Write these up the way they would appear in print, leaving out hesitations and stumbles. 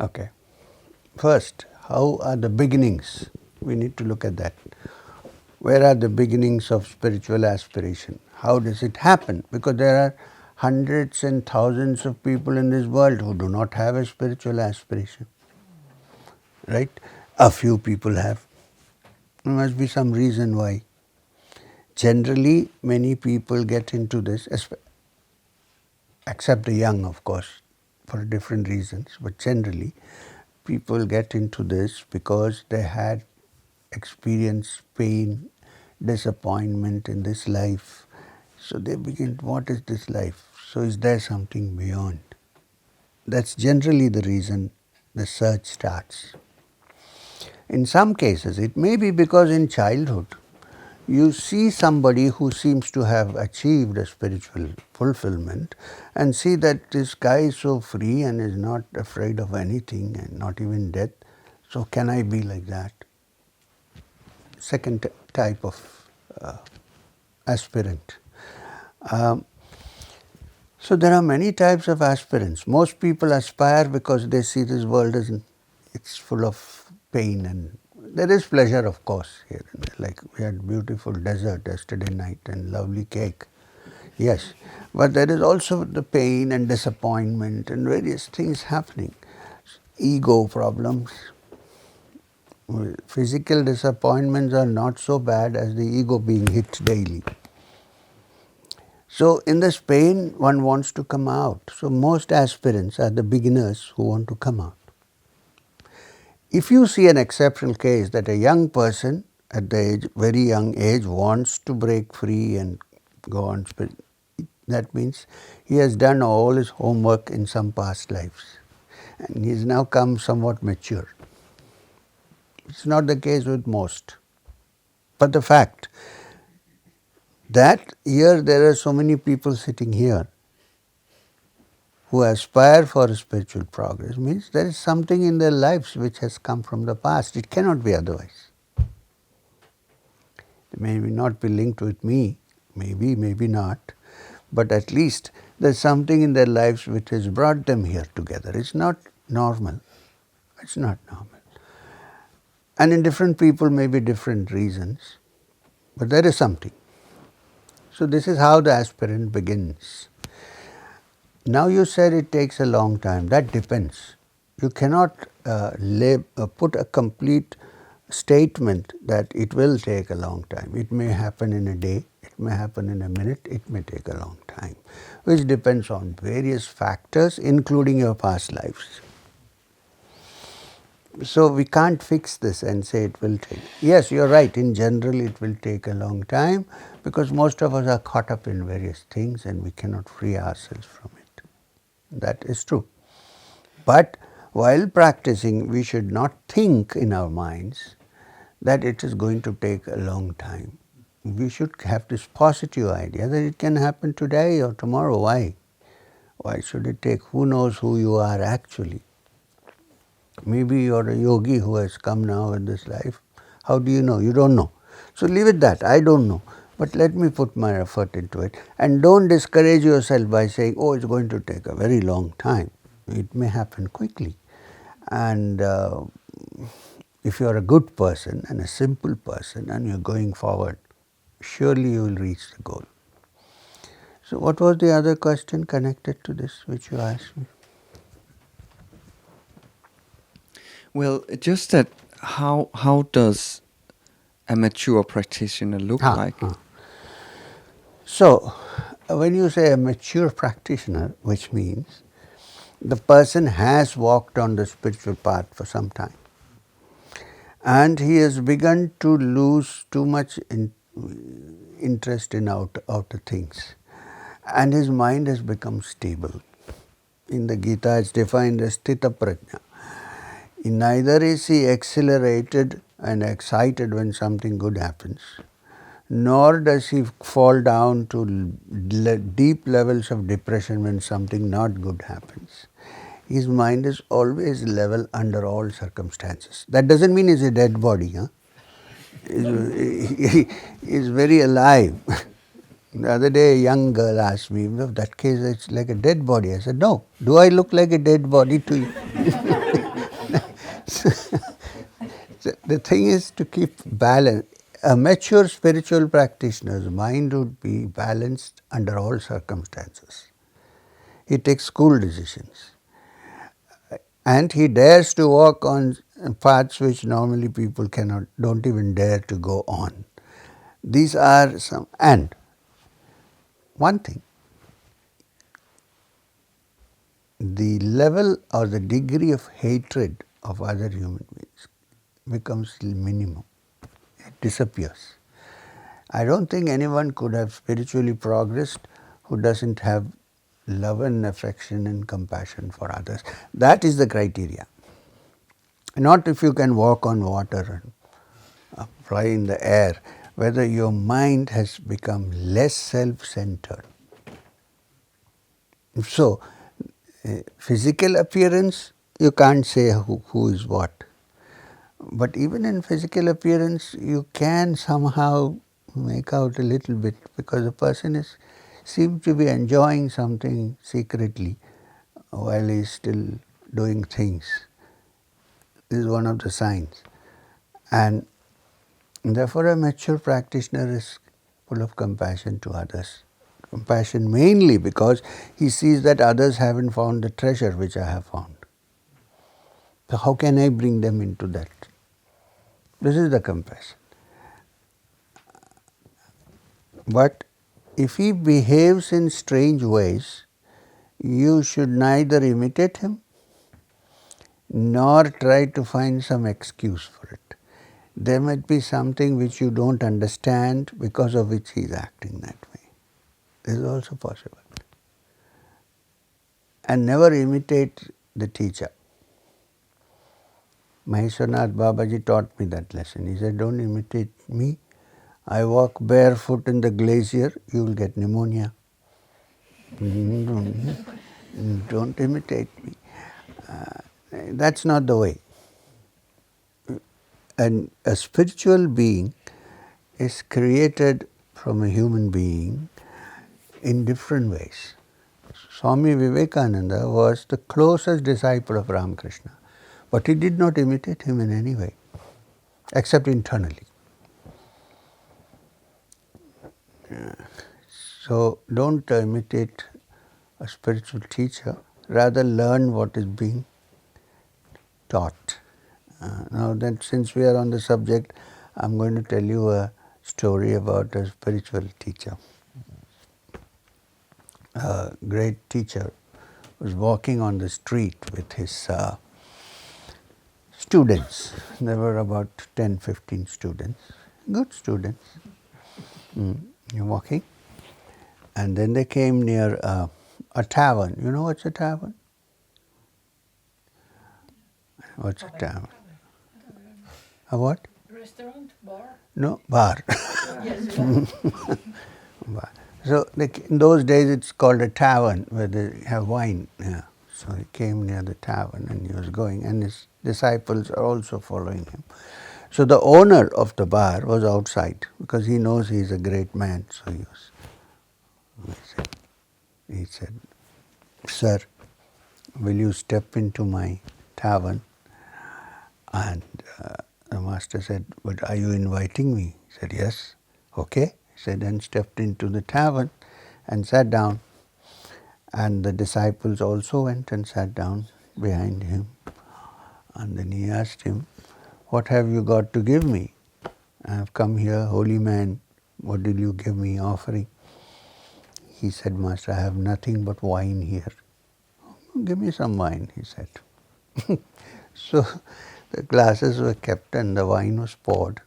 Okay. First, how are the beginnings? We need to look at that. Where are the beginnings of spiritual aspiration? How does it happen? Because there are hundreds and thousands of people in this world who do not have a spiritual aspiration. Right? A few people have. There must be some reason why. Generally, many people get into this, except the young, of course, for different reasons, but generally, people get into this because they had experienced pain, disappointment in this life. So they begin, what is this life? So is there something beyond? That's generally the reason the search starts. In some cases, it may be because in childhood, you see somebody who seems to have achieved a spiritual fulfillment and see that this guy is so free and is not afraid of anything and not even death. So can I be like that? Second type of aspirant. So there are many types of aspirants. Most people aspire because they see this world as it's full of pain, and there is pleasure, of course, here. Like we had beautiful desert yesterday night and lovely cake. Yes, but there is also the pain and disappointment and various things happening. Ego problems. Physical disappointments are not so bad as the ego being hit daily. So in this pain, one wants to come out. So most aspirants are the beginners who want to come out. If you see an exceptional case that a young person at the age, very young age wants to break free and go on, that means he has done all his homework in some past lives and he has now come somewhat mature. It's not the case with most. But the fact that here there are so many people sitting here who aspire for spiritual progress means there is something in their lives which has come from the past. It cannot be otherwise. It may not be linked with me, maybe, maybe not, but at least there's something in their lives which has brought them here together. It's not normal. It's not normal. And in different people may be different reasons, but there is something. So this is how the aspirant begins. Now you said it takes a long time. That depends. You cannot put a complete statement that it will take a long time. It may happen in a day, it may happen in a minute, it may take a long time, which depends on various factors, including your past lives. So we can't fix this and say it will take. Yes, you're right. In general, it will take a long time because most of us are caught up in various things and we cannot free ourselves from it. That is true. But while practicing, we should not think in our minds that it is going to take a long time. We should have this positive idea that it can happen today or tomorrow. Why? Why should it take? Who knows who you are actually? Maybe you're a yogi who has come now in this life. How do you know? You don't know. So leave it that. I don't know. But let me put my effort into it. And don't discourage yourself by saying, oh, it's going to take a very long time. It may happen quickly. And if you're a good person and a simple person and you're going forward, surely you will reach the goal. So what was the other question connected to this which you asked me? Well, just that how does a mature practitioner look like? So, when you say a mature practitioner, which means the person has walked on the spiritual path for some time and he has begun to lose too much interest in outer things and his mind has become stable. In the Gita, it's defined as Sthita Prajna. Neither is he accelerated and excited when something good happens, nor does he fall down to deep levels of depression when something not good happens. His mind is always level under all circumstances. That doesn't mean he's a dead body. He is very alive. The other day, a young girl asked me, "In that case, it's like a dead body." I said, "No. Do I look like a dead body to you?" So the thing is to keep balance. A mature spiritual practitioner's mind would be balanced under all circumstances. He takes cool decisions. And he dares to walk on paths which normally people don't even dare to go on. These are some, and one thing, the level or the degree of hatred of other human beings becomes minimum. It disappears. I don't think anyone could have spiritually progressed who doesn't have love and affection and compassion for others. That is the criteria. Not if you can walk on water and fly in the air, whether your mind has become less self-centered. So, physical appearance, you can't say who is what. But even in physical appearance, you can somehow make out a little bit because the person seems to be enjoying something secretly while he is still doing things. This is one of the signs. And therefore, a mature practitioner is full of compassion to others. Compassion mainly because he sees that others haven't found the treasure which I have found. So how can I bring them into that? This is the compassion. But if he behaves in strange ways, you should neither imitate him nor try to find some excuse for it. There might be something which you don't understand because of which he is acting that way. This is also possible. And never imitate the teacher. Maheshwarnath Babaji taught me that lesson. He said, "Don't imitate me. I walk barefoot in the glacier, you will get pneumonia. Don't imitate me." That's not the way. And a spiritual being is created from a human being in different ways. Swami Vivekananda was the closest disciple of Ramakrishna, but he did not imitate him in any way, except internally. So don't imitate a spiritual teacher, rather learn what is being taught. Now that since we are on the subject, I'm going to tell you a story about a spiritual teacher. A great teacher was walking on the street with his students. There were about 10, 15 students, good students. You're walking. And then they came near a tavern. You know what's a tavern? What's a tavern? A what? Restaurant, bar? No, bar. Yes. Bar. So in those days it's called a tavern where they have wine. Yeah. So he came near the tavern and he was going, and his disciples are also following him. So the owner of the bar was outside because he knows he is a great man. So he said, "Sir, will you step into my tavern?" And the master said, "But are you inviting me?" He said, "Yes." "Okay." He said, and stepped into the tavern and sat down. And the disciples also went and sat down behind him. And then he asked him, "What have you got to give me? I have come here, holy man. What did you give me offering?" He said, "Master, I have nothing but wine here." "Give me some wine," he said. So the glasses were kept and the wine was poured.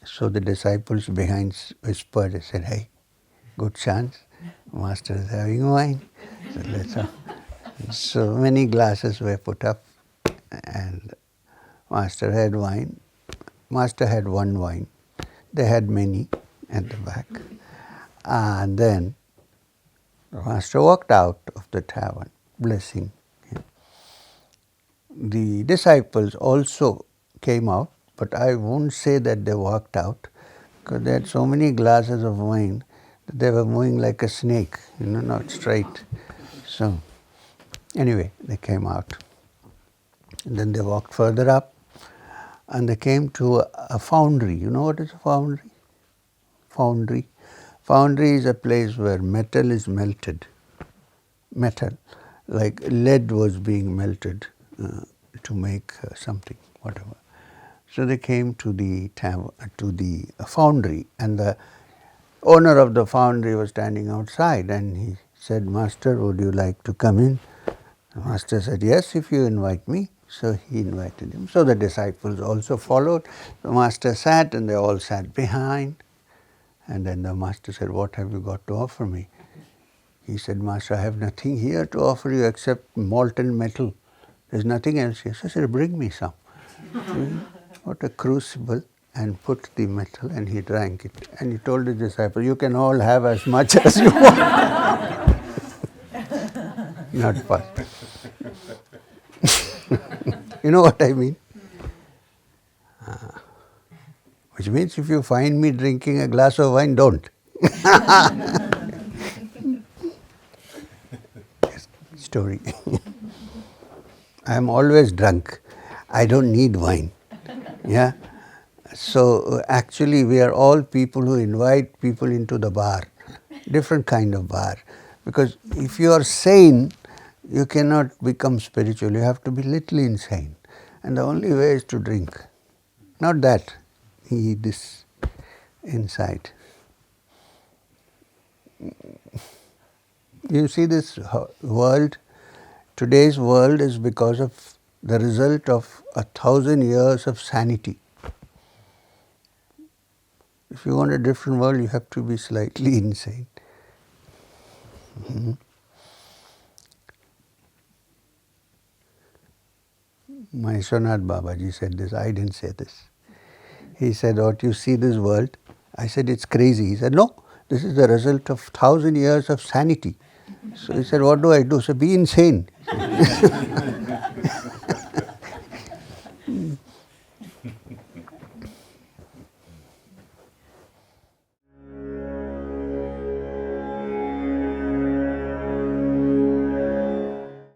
So the disciples behind whispered, they said, "Hey, good chance, Master is having wine." So let's have. So many glasses were put up and Master had wine. Master had one wine. They had many at the back. And then the Master walked out of the tavern, blessing him. The disciples also came out, but I won't say that they walked out because they had so many glasses of wine They were moving like a snake, not straight. So, anyway, they came out. And then they walked further up and they came to a foundry. You know what is a foundry? Foundry. Foundry is a place where metal is melted. Metal, like lead was being melted to make something, whatever. So they came to the foundry, and the owner of the foundry was standing outside, and he said, "Master, would you like to come in?" The master said, "Yes, if you invite me." So he invited him. So the disciples also followed. The master sat, and they all sat behind. And then the master said, "What have you got to offer me?" He said, "Master, I have nothing here to offer you except molten metal. There's nothing else here." So I said, "Bring me some." Got a crucible and put the metal, and he drank it. And he told the disciple, "You can all have as much as you want." Not fun. You know what I mean? Which means if you find me drinking a glass of wine, don't. Story. I am always drunk. I don't need wine. Yeah. So actually we are all people who invite people into the bar, different kind of bar. Because if you are sane, you cannot become spiritual. You have to be little insane. And the only way is to drink. Not that. Eat this inside. You see this world, today's world is because of the result of 1,000 years of sanity. If you want a different world, you have to be slightly insane. Mm-hmm. My Vishwanath Babaji said this, I didn't say this. He said, "What you see this world?" I said, "It's crazy." He said, "No, this is the result of 1,000 years of sanity." So he said, "What do I do?" So be insane.